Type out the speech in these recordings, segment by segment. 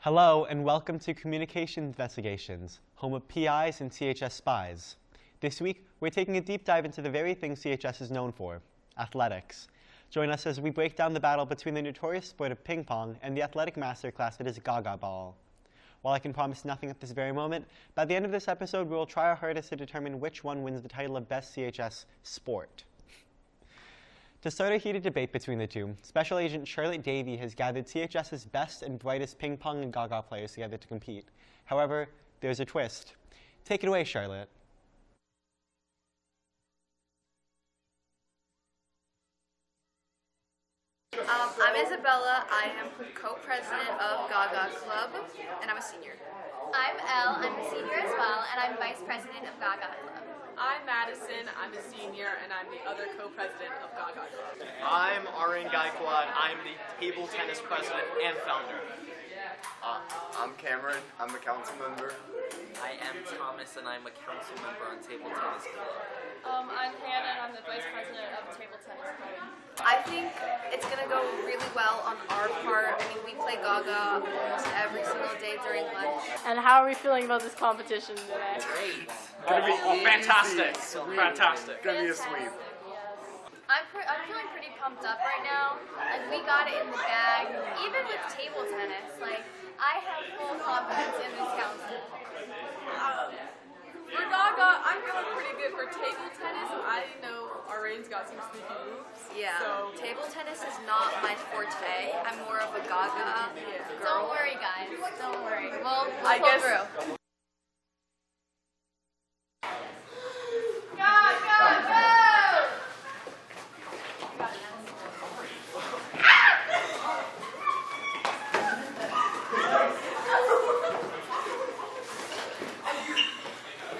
Hello and welcome to Communication Investigations, home of PIs and CHS spies. This week, we're taking a deep dive into the very thing CHS is known for, athletics. Join us as we break down the battle between the notorious sport of ping pong and the athletic masterclass that is Gaga ball. While I can promise nothing at this very moment, by the end of this episode, we will try our hardest to determine which one wins the title of Best CHS Sport. To start a heated debate between the two, Special Agent Charlotte Davey has gathered CHS's best and brightest ping pong and Gaga players together to compete. However, there's a twist. Take it away, Charlotte. I'm Isabella. I am co-president of Gaga Club, and I'm a senior. I'm Elle. I'm a senior as well, and I'm vice president of Gaga Club. I'm Madison. I'm a senior, and I'm the other co-president of Gaga Club. I'm Arun Gaikwad. I'm the table tennis president and founder. I'm Cameron. I'm a council member. I am Thomas, and I'm a council member on Table Tennis Club. I'm Hannah, and I'm the vice president of Table Tennis Club. I think it's going to go really well on our part. I mean, we play Gaga almost every single day during lunch. And how are we feeling about this competition today? Great. Fantastic. Fantastic. Gonna be a sweep. I'm feeling pretty pumped up right now. Like, we got it in the bag. Even with table tennis, like, I have full confidence in this council. For Gaga, I'm feeling pretty good. For table tennis, I know Arun's got some sneaky moves. Yeah, So, table tennis is not my forte. I'm more of a Gaga girl. Don't worry, guys. Don't worry. We'll I pull guess- through.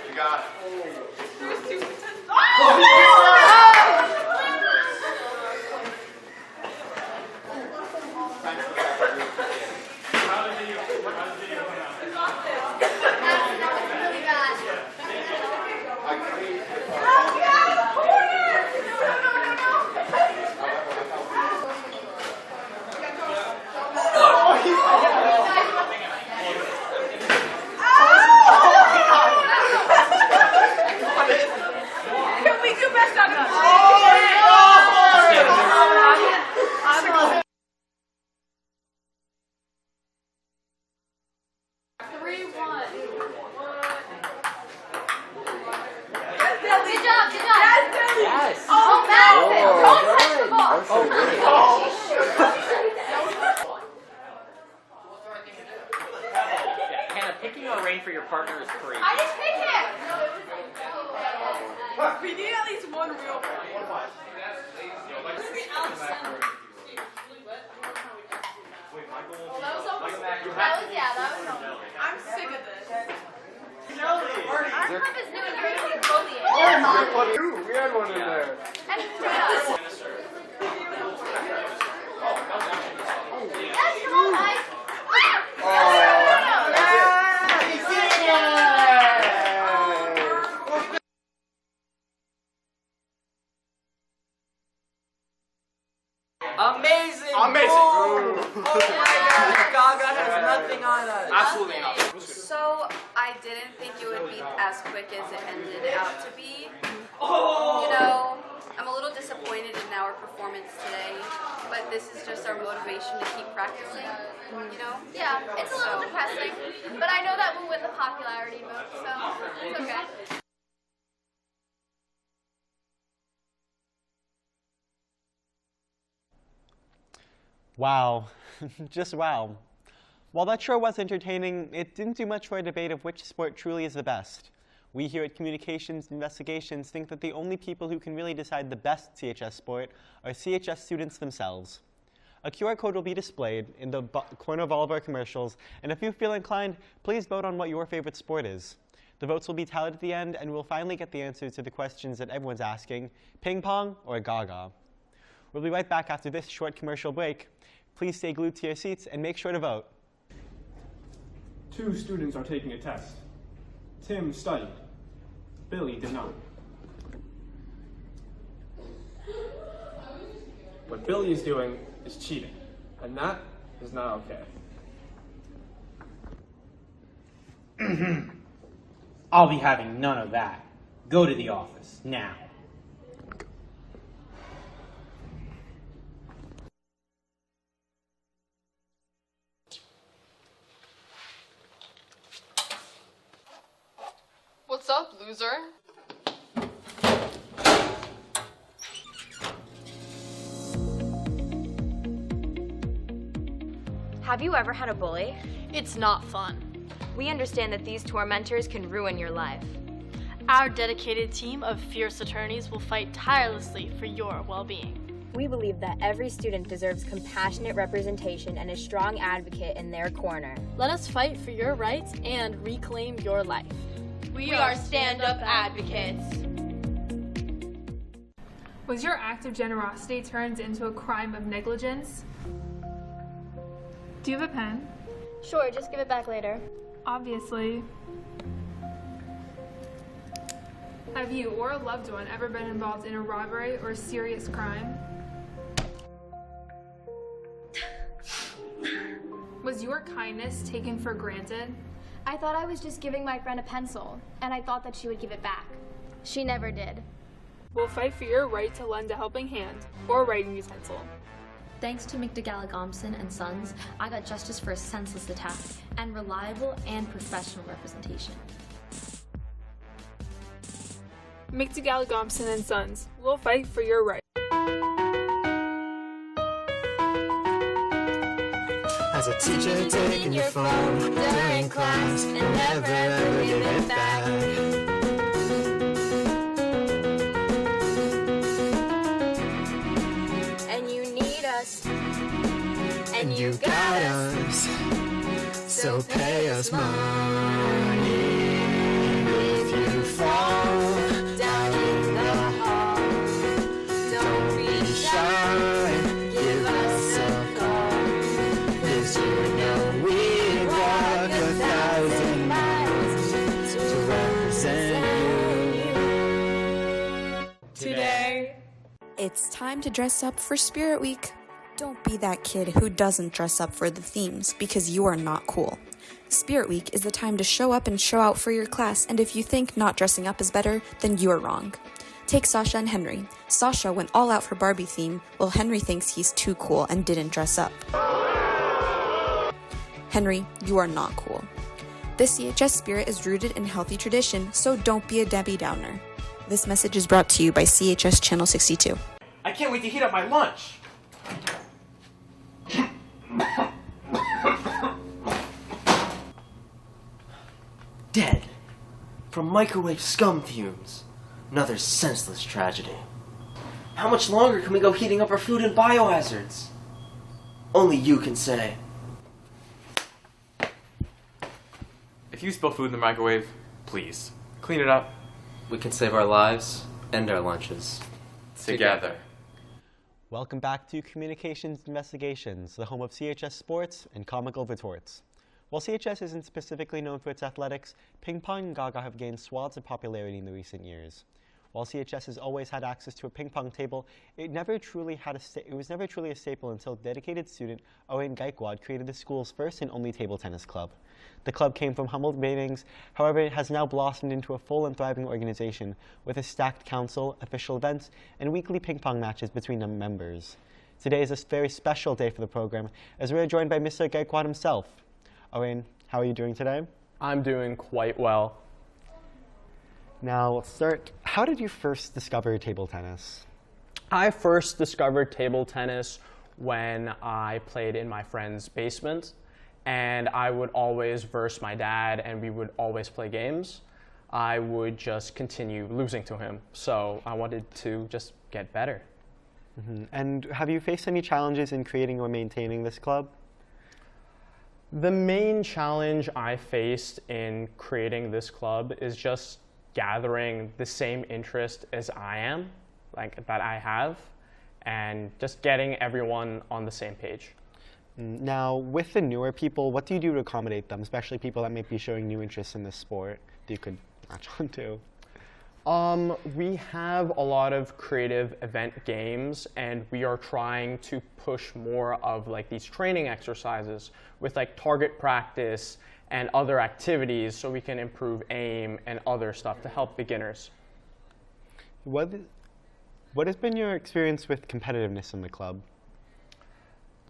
You got it. can we do best out of this? Good job, good job. Yes. Oh, Madison, don't touch the ball. Hannah, picking a rain for your partner is crazy. I just picked it. We need at least one real point. That was I'm sick of this. Our club is new and you're going to be bullying. We had one in there. And yes, come on, guys. Amazing! Amazing. Oh my God! Gaga has nothing on us. Absolutely not. So I didn't think it would be as quick as it ended out to be. You know, I'm a little disappointed in our performance today, but this is just our motivation to keep practicing, you know? Yeah, it's a little depressing, but I know that we'll win the popularity vote, so it's okay. Wow. Just wow. While that sure was entertaining, it didn't do much for a debate of which sport truly is the best. We here at Communications Investigations think that the only people who can really decide the best CHS sport are CHS students themselves. A QR code will be displayed in the corner of all of our commercials, and if you feel inclined, please vote on what your favorite sport is. The votes will be tallied at the end, and we'll finally get the answers to the questions that everyone's asking: ping pong or Gaga? We'll be right back after this short commercial break. Please stay glued to your seats and make sure to vote. 2 students are taking a test. Tim studied. Billy did not. What Billy is doing is cheating, and that is not okay. I'll be having none of that. Go to the office, now. What's up, loser? Have you ever had a bully? It's not fun. We understand that these tormentors can ruin your life. Our dedicated team of fierce attorneys will fight tirelessly for your well-being. We believe that every student deserves compassionate representation and a strong advocate in their corner. Let us fight for your rights and reclaim your life. We are stand-up advocates. Was your act of generosity turned into a crime of negligence? Do you have a pen? Sure, just give it back later. Obviously. Have you or a loved one ever been involved in a robbery or serious crime? Was your kindness taken for granted? I thought I was just giving my friend a pencil, and I thought that she would give it back. She never did. We'll fight for your right to lend a helping hand or writing utensil. Thanks to Gaga and Sons, I got justice for a senseless attack and reliable and professional representation. McDougall and Sons, we'll fight for your right. As a teacher taking your phone during class and never ever give it back. And you got us, so pay us money. If you fall down in the hall, don't be shy, give us a call. 'Cause you know we walk 1,000 miles to represent you. Today, it's time to dress up for Spirit Week. Don't be that kid who doesn't dress up for the themes because you are not cool. Spirit Week is the time to show up and show out for your class, and if you think not dressing up is better, then you are wrong. Take Sasha and Henry. Sasha went all out for Barbie theme, while Henry thinks he's too cool and didn't dress up. Henry, you are not cool. The CHS spirit is rooted in healthy tradition, so don't be a Debbie Downer. This message is brought to you by CHS Channel 62. I can't wait to heat up my lunch. Dead from microwave scum fumes. Another senseless tragedy. How much longer can we go heating up our food in biohazards? Only you can say. If you spill food in the microwave, please clean it up. We can save our lives and our lunches. Together. Welcome back to Communications Investigations, the home of CHS Sports and Comical Retorts. While CHS isn't specifically known for its athletics, ping pong and Gaga have gained swaths of popularity in the recent years. While CHS has always had access to a ping pong table, it was never truly a staple until dedicated student Owen Gaikwad created the school's first and only table tennis club. The club came from humble beginnings, however it has now blossomed into a full and thriving organization with a stacked council, official events, and weekly ping pong matches between the members. Today is a very special day for the program as we are joined by Mr. Gaikwad himself. Owen, how are you doing today? I'm doing quite well. Now, let's start. How did you first discover table tennis? I first discovered table tennis when I played in my friend's basement, and I would always verse my dad, and we would always play games. I would just continue losing to him, so I wanted to just get better. Mm-hmm. And have you faced any challenges in creating or maintaining this club? The main challenge I faced in creating this club is just gathering the same interest as I am, like that I have, and just getting everyone on the same page. Now, with the newer people, what do you do to accommodate them, especially people that may be showing new interest in this sport that you could latch on to? We have a lot of creative event games, and we are trying to push more of like these training exercises with like target practice and other activities so we can improve aim and other stuff to help beginners. What has been your experience with competitiveness in the club?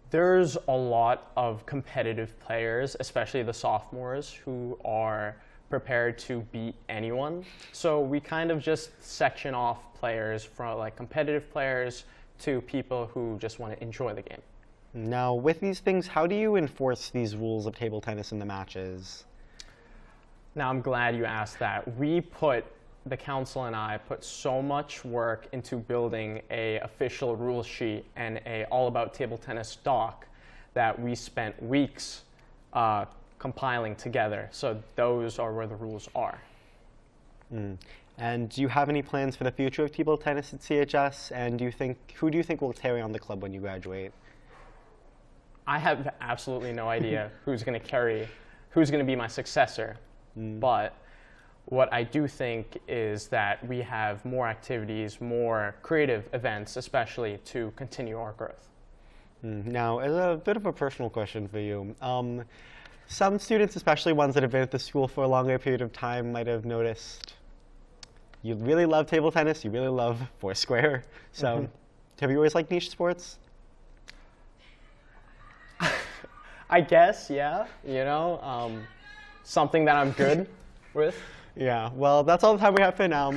There's a lot of competitive players, especially the sophomores, who are prepared to beat anyone. So we kind of just section off players from like competitive players to people who just want to enjoy the game. Now, with these things, how do you enforce these rules of table tennis in the matches? Now, I'm glad you asked that. The council and I put so much work into building a official rule sheet and a all about table tennis doc that we spent weeks compiling together. So those are where the rules are. And do you have any plans for the future of table tennis at CHS? And who do you think will carry on the club when you graduate? I have absolutely no idea who's going to be my successor. But what I do think is that we have more activities, more creative events, especially to continue our growth. Now, as a bit of a personal question for you, some students, especially ones that have been at the school for a longer period of time, might have noticed you really love table tennis, you really love Foursquare. So have you always liked niche sports? I guess, yeah. Something that I'm good with. Yeah, well, that's all the time we have for now.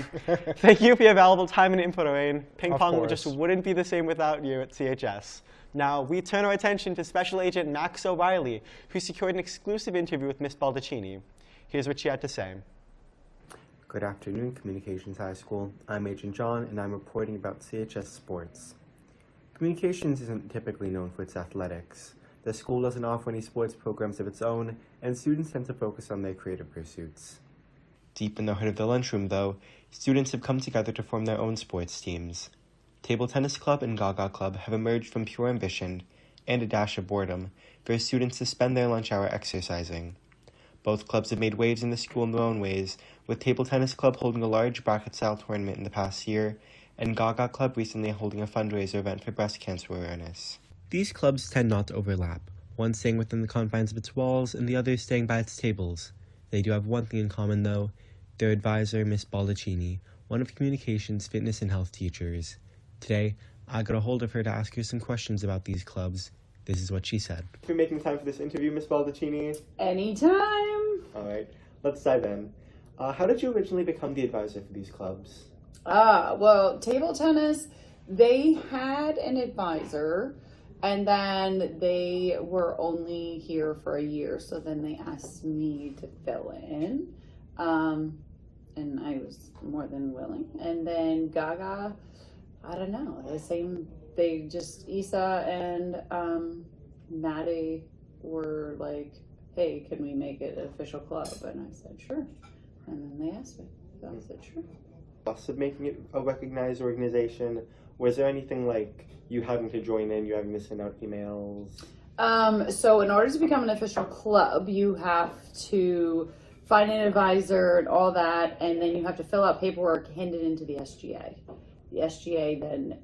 Thank you for your valuable time and input, Lorraine. Ping pong just wouldn't be the same without you at CHS. Now, we turn our attention to Special Agent Max O'Reilly, who secured an exclusive interview with Miss Baldacchini. Here's what she had to say. Good afternoon, Communications High School. I'm Agent John, and I'm reporting about CHS sports. Communications isn't typically known for its athletics. The school doesn't offer any sports programs of its own, and students tend to focus on their creative pursuits. Deep in the heart of the lunchroom, though, students have come together to form their own sports teams. Table Tennis Club and Gaga Club have emerged from pure ambition and a dash of boredom for students to spend their lunch hour exercising. Both clubs have made waves in the school in their own ways, with Table Tennis Club holding a large bracket-style tournament in the past year, and Gaga Club recently holding a fundraiser event for breast cancer awareness. These clubs tend not to overlap, one staying within the confines of its walls and the other staying by its tables. They do have one thing in common, though: their advisor, Miss Baldacchini, one of communications, fitness, and health teachers. Today, I got a hold of her to ask her some questions about these clubs. This is what she said. Thank you for making time for this interview, Miss Baldacchini. Anytime. All right, let's dive in. How did you originally become the advisor for these clubs? Well, table tennis, they had an advisor, and then they were only here for a year, so then they asked me to fill in, and I was more than willing. And then Gaga, I don't know, the same, Isa and Maddie were like, hey, can we make it an official club? And I said, sure. And then they asked me, so I said, sure. Of making it a recognized organization, was there anything like you having to join in, you having to send out emails? So in order to become an official club, you have to find an advisor and all that, and then you have to fill out paperwork, hand it into the SGA. The SGA then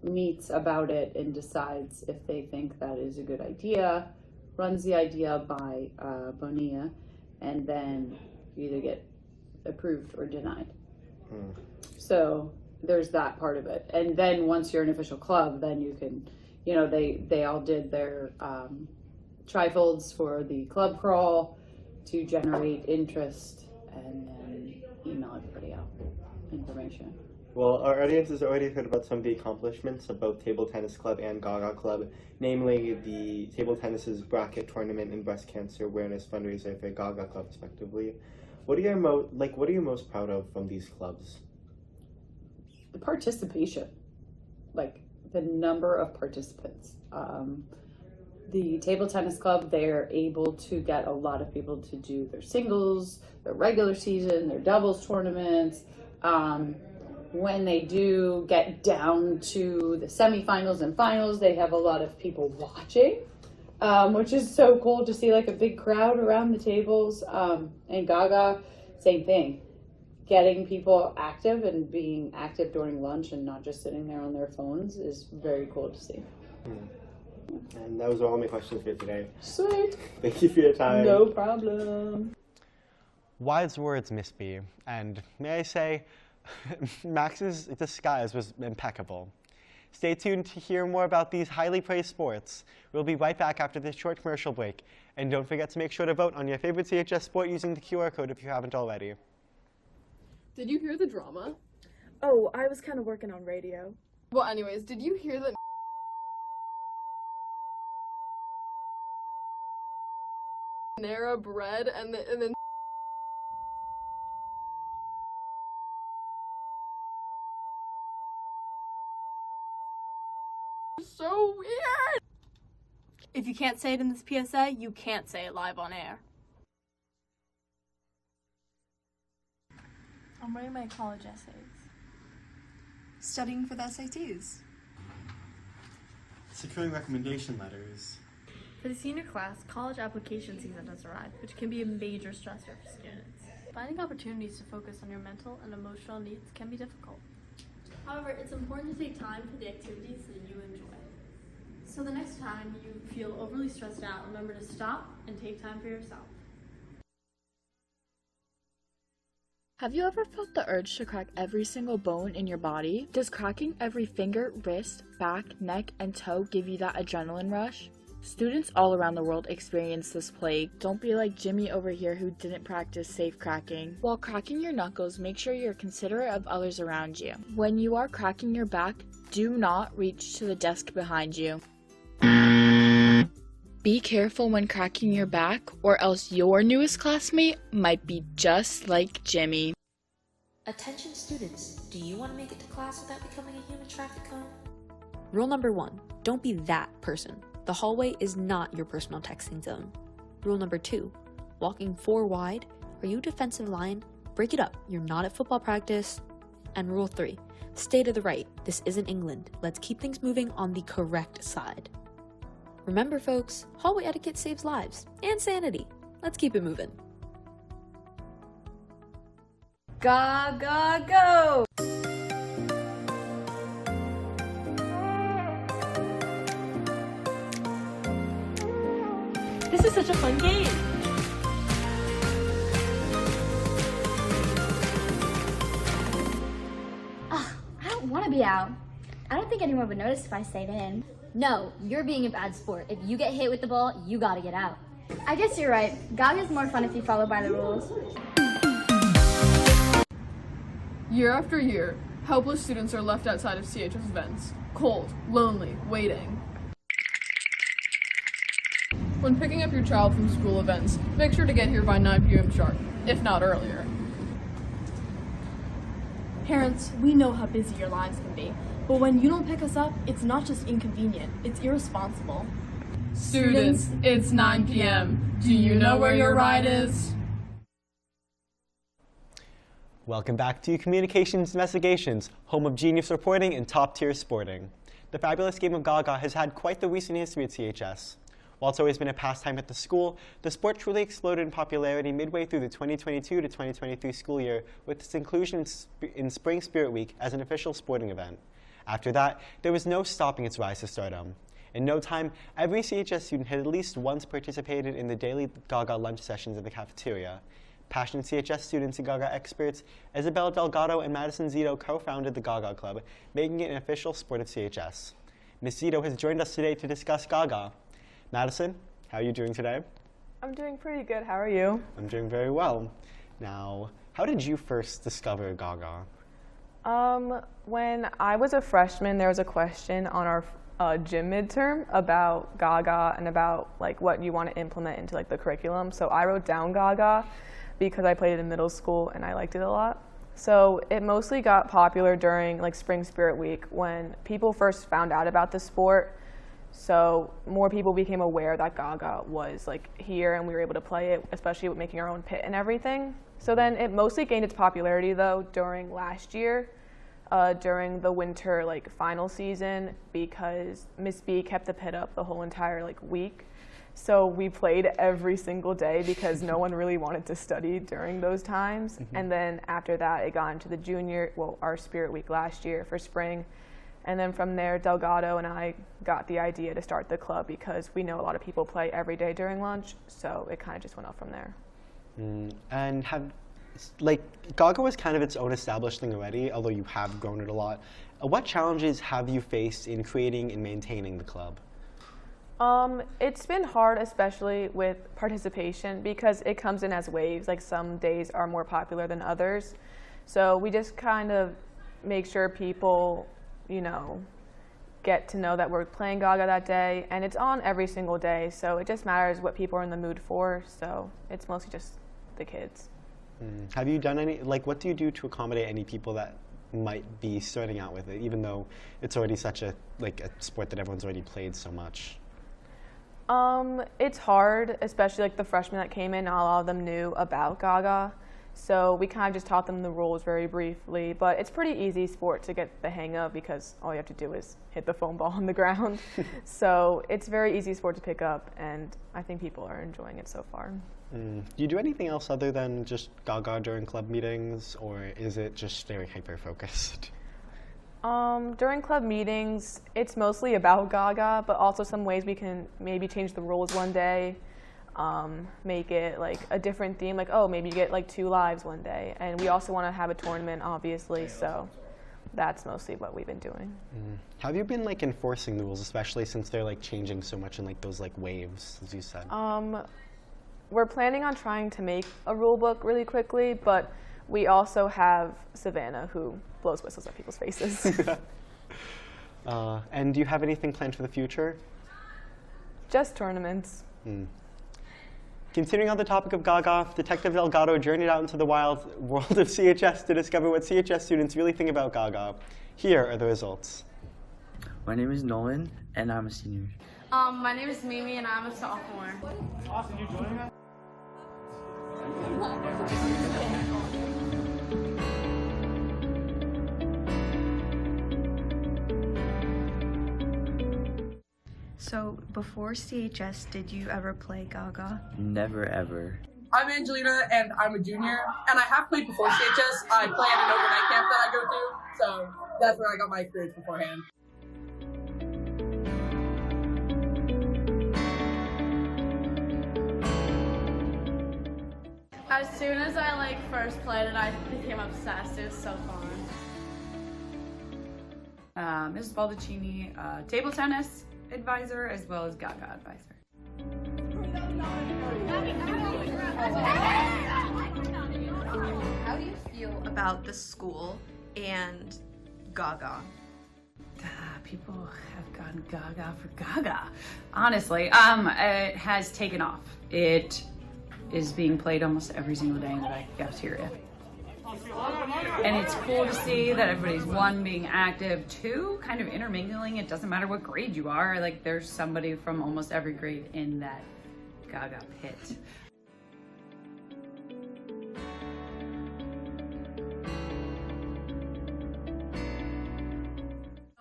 meets about it and decides if they think that is a good idea, runs the idea by Bonilla, and then you either get approved or denied. So there's that part of it. And then once you're an official club, then you can, they all did their trifolds for the club crawl to generate interest and then email everybody out information. Well, our audience has already heard about some of the accomplishments of both Table Tennis Club and Gaga Club, namely the Table Tennis's bracket tournament and breast cancer awareness fundraiser for Gaga Club, respectively. What are you most proud of from these clubs? The participation, like the number of participants. The Table Tennis Club, they're able to get a lot of people to do their singles, their regular season, their doubles tournaments. When they do get down to the semifinals and finals, they have a lot of people watching, which is so cool to see, like a big crowd around the tables. And Gaga, same thing. Getting people active and being active during lunch and not just sitting there on their phones is very cool to see. And those are all my questions for today. Sweet. Thank you for your time. No problem. Wise words, Miss B. And may I say, Max's disguise was impeccable. Stay tuned to hear more about these highly praised sports. We'll be right back after this short commercial break. And don't forget to make sure to vote on your favorite CHS sport using the QR code if you haven't already. Did you hear the drama? Oh, I was kind of working on radio. Well, anyways, did you hear that Panera bread and then so weird? If you can't say it in this PSA, you can't say it live on air. I'm writing my college essays. Studying for the SATs. Securing recommendation letters. For the senior class, college application season has arrived, which can be a major stressor for students. Finding opportunities to focus on your mental and emotional needs can be difficult. However, it's important to take time for the activities that you enjoy. So the next time you feel overly stressed out, remember to stop and take time for yourself. Have you ever felt the urge to crack every single bone in your body? Does cracking every finger, wrist, back, neck, and toe give you that adrenaline rush? Students all around the world experience this plague. Don't be like Jimmy over here who didn't practice safe cracking. While cracking your knuckles, make sure you're considerate of others around you. When you are cracking your back, do not reach to the desk behind you. Be careful when cracking your back, or else your newest classmate might be just like Jimmy. Attention students, do you want to make it to class without becoming a human traffic cone? Rule number 1, don't be that person. The hallway is not your personal texting zone. Rule number 2, walking 4 wide. Are you defensive line? Break it up, you're not at football practice. And rule 3, stay to the right. This isn't England. Let's keep things moving on the correct side. Remember folks, hallway etiquette saves lives and sanity. Let's keep it moving. Gaga, go! This is such a fun game. I don't want to be out. I don't think anyone would notice if I stayed in. No, you're being a bad sport. If you get hit with the ball, you gotta get out. I guess you're right. Gaga's more fun if you follow by the rules. Year after year, helpless students are left outside of CHS events, cold, lonely, waiting. When picking up your child from school events, make sure to get here by 9 p.m. sharp, if not earlier. Parents, we know how busy your lives can be, but when you don't pick us up, it's not just inconvenient, it's irresponsible. Students, it's 9 p.m. Do you know where your ride is? Welcome back to Communications Investigations, home of genius reporting and top-tier sporting. The fabulous game of Gaga has had quite the recent history at CHS. While it's always been a pastime at the school, the sport truly exploded in popularity midway through the 2022 to 2023 school year with its inclusion in Spring Spirit Week as an official sporting event. After that, there was no stopping its rise to stardom. In no time, every CHS student had at least once participated in the daily Gaga lunch sessions in the cafeteria. Passionate CHS students and Gaga experts, Isabel Delgado and Madison Zito co-founded the Gaga Club, making it an official sport of CHS. Ms. Zito has joined us today to discuss Gaga. Madison, how are you doing today? I'm doing pretty good. How are you? I'm doing very well. Now, how did you first discover Gaga? When I was a freshman, there was a question on our gym midterm about Gaga and about like what you want to implement into like the curriculum. So I wrote down Gaga because I played it in middle school and I liked it a lot. So it mostly got popular during like Spring Spirit Week when people first found out about the sport. So more people became aware that Gaga was like here and we were able to play it, especially with making our own pit and everything. So then it mostly gained its popularity though during last year, during the winter like final season, because Miss B kept the pit up the whole entire like week. So we played every single day because no one really wanted to study during those times. And then after that, it got into the our Spirit Week last year for spring. And then from there, Delgado and I got the idea to start the club because we know a lot of people play every day during lunch, so it kind of just went off from there. And Gaga was kind of its own established thing already, although you have grown it a lot. What challenges have you faced in creating and maintaining the club? It's been hard, especially with participation, because it comes in as waves. Like some days are more popular than others. So we just kind of make sure people, get to know that we're playing Gaga that day, and it's on every single day. So it just matters what people are in the mood for. So it's mostly just the kids. Have you done any, what do you do to accommodate any people that might be starting out with it, even though it's already such a sport that everyone's already played so much? It's hard, especially the freshmen that came in, not a lot of them knew about Gaga. So we kind of just taught them the rules very briefly, but it's pretty easy sport to get the hang of because all you have to do is hit the foam ball on the ground. So it's very easy sport to pick up, and I think people are enjoying it so far. Do you do anything else other than just Gaga during club meetings, or is it just very hyper-focused? During club meetings, it's mostly about Gaga, but also some ways we can maybe change the rules one day, make it a different theme, maybe you get 2 lives one day. And we also want to have a tournament, obviously, so that's mostly what we've been doing. Have you been enforcing the rules, especially since they're changing so much in those waves, as you said? We're planning on trying to make a rule book really quickly, but we also have Savannah who blows whistles at people's faces. And do you have anything planned for the future? Just tournaments. Continuing on the topic of Gaga, Detective Delgado journeyed out into the wild world of CHS to discover what CHS students really think about Gaga. Here are the results. My name is Nolan, and I'm a senior. My name is Mimi, and I'm a sophomore. Austin, you joining us? So, before CHS, did you ever play Gaga? Never ever. I'm Angelina, and I'm a junior, and I have played before CHS. I play at an overnight camp that I go to, so that's where I got my experience beforehand. As soon as I first played it, I became obsessed. It was so fun. Ms. Baldacchini, table tennis advisor as well as Gaga advisor. How do you feel about the school and Gaga? People have gone Gaga for Gaga. Honestly, it has taken off. It is being played almost every single day in the cafeteria. And it's cool to see that everybody's, 1, being active, 2, kind of intermingling. It doesn't matter what grade you are. There's somebody from almost every grade in that Gaga pit.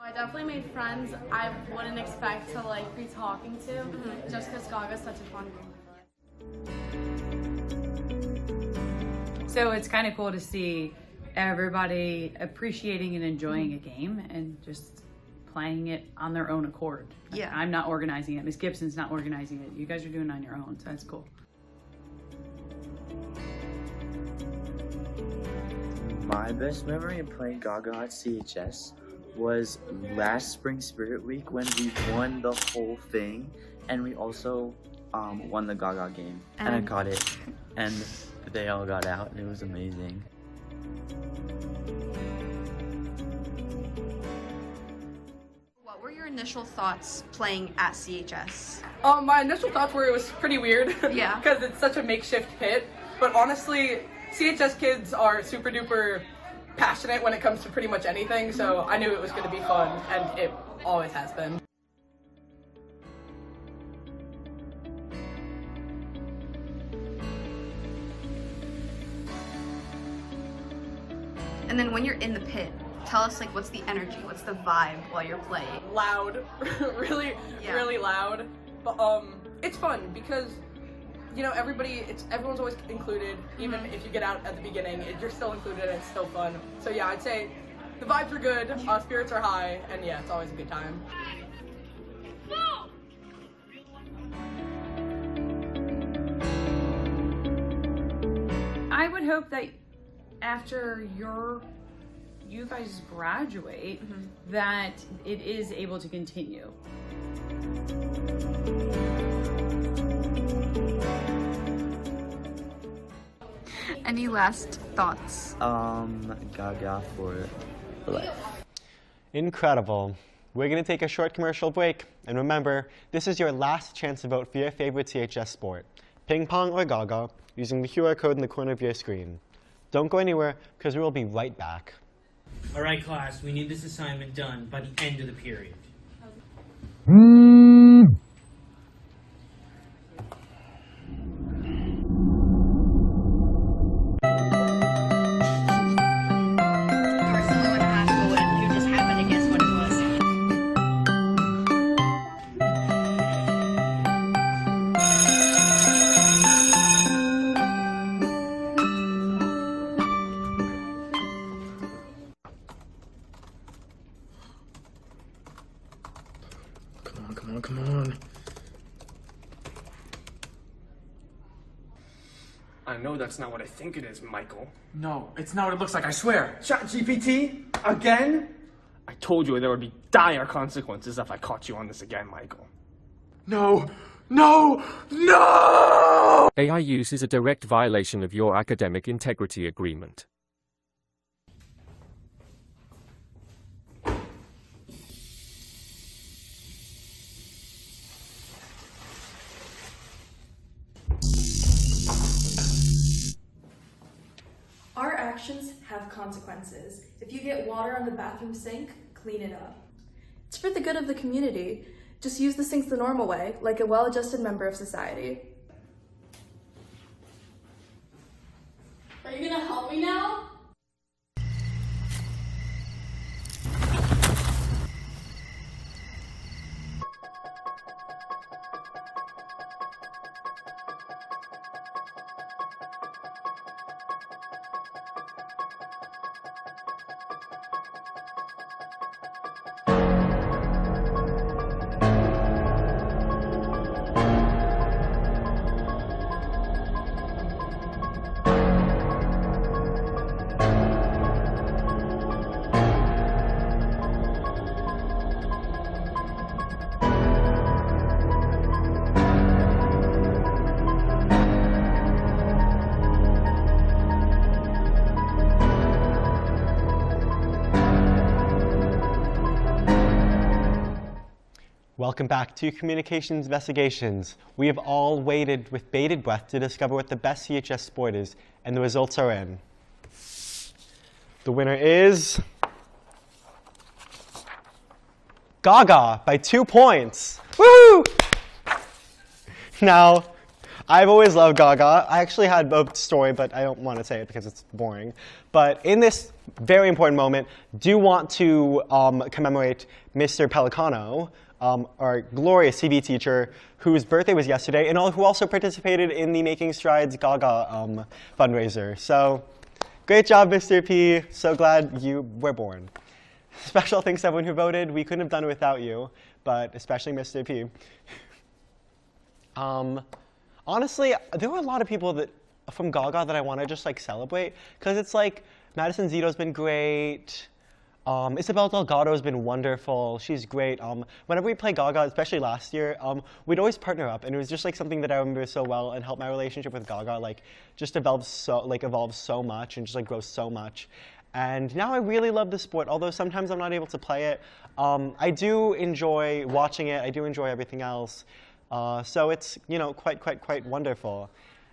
I definitely made friends I wouldn't expect to be talking to, just because Gaga's such a fun girl. So it's kind of cool to see everybody appreciating and enjoying a game and just playing it on their own accord. Yeah. I'm not organizing it. Ms. Gibson's not organizing it. You guys are doing it on your own, so that's cool. My best memory of playing Gaga at CHS was last spring Spirit Week when we won the whole thing, and we also won the Gaga game, and I caught it, and they all got out, and it was amazing. What were your initial thoughts playing at CHS? My initial thoughts were it was pretty weird. Yeah. Because it's such a makeshift pit. But honestly, CHS kids are super duper passionate when it comes to pretty much anything, so I knew it was going to be fun, and it always has been. And then when you're in the pit, tell us what's the energy, what's the vibe while you're playing? Loud, really loud. But it's fun because everyone's always included. Even if you get out at the beginning, you're still included and it's still fun. So yeah, I'd say the vibes are good, spirits are high, and yeah, it's always a good time. I would hope that after you guys graduate, that it is able to continue. Any last thoughts? Gaga for life. Incredible. We're going to take a short commercial break. And remember, this is your last chance to vote for your favorite CHS sport, ping pong or Gaga, using the QR code in the corner of your screen. Don't go anywhere, because we'll be right back. All right, class, we need this assignment done by the end of the period. Come on. I know that's not what I think it is, Michael. No, it's not what it looks like, I swear. ChatGPT? Again? I told you there would be dire consequences if I caught you on this again, Michael. No! No! No! AI use is a direct violation of your academic integrity agreement. Our actions have consequences. If you get water on the bathroom sink, clean it up. It's for the good of the community. Just use the sinks the normal way, like a well-adjusted member of society. Are you gonna help me now? Welcome back to Communications Investigations. We have all waited with bated breath to discover what the best CHS sport is, and the results are in. The winner is Gaga by 2 points. Woo! Now, I've always loved Gaga. I actually had a story, but I don't want to say it because it's boring. But in this very important moment, do want to commemorate Mr. Pelicano, our glorious CV teacher, whose birthday was yesterday, and who also participated in the Making Strides Gaga fundraiser. So, great job, Mr. P. So glad you were born. Special thanks to everyone who voted. We couldn't have done it without you, but especially Mr. P. Honestly, there were a lot of people from Gaga that I want to just celebrate, because it's like Madison Zito's been great. Isabel Delgado's been wonderful. She's great. Whenever we play Gaga, especially last year, we'd always partner up, and it was just something that I remember so well and helped my relationship with Gaga just evolve so much and just grow so much. And now I really love the sport, although sometimes I'm not able to play it. I do enjoy watching it. I do enjoy everything else. So it's quite wonderful.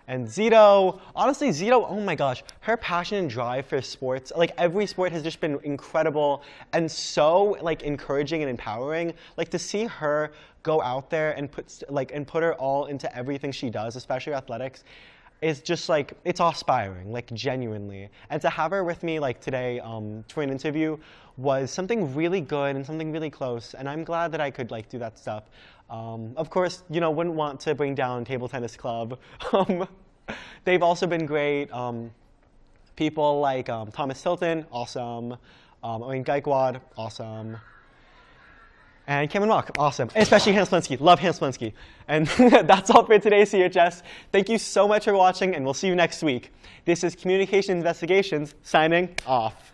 And Zito, honestly, Zito, oh my gosh, her passion and drive for sports, every sport has just been incredible and so encouraging and empowering. To see her go out there and put her all into everything she does, especially athletics, is just it's awe-inspiring, genuinely. And to have her with me today for an interview was something really good and something really close. And I'm glad that I could do that stuff. Of course, wouldn't want to bring down Table Tennis Club. They've also been great. People like Thomas Tilton, awesome. Gaikwad, awesome. And Cameron Mock, awesome. And especially Hans Splinsky, love Hans Splinsky. And that's all for today's CHS. Thank you so much for watching, and we'll see you next week. This is Communication Investigations signing off.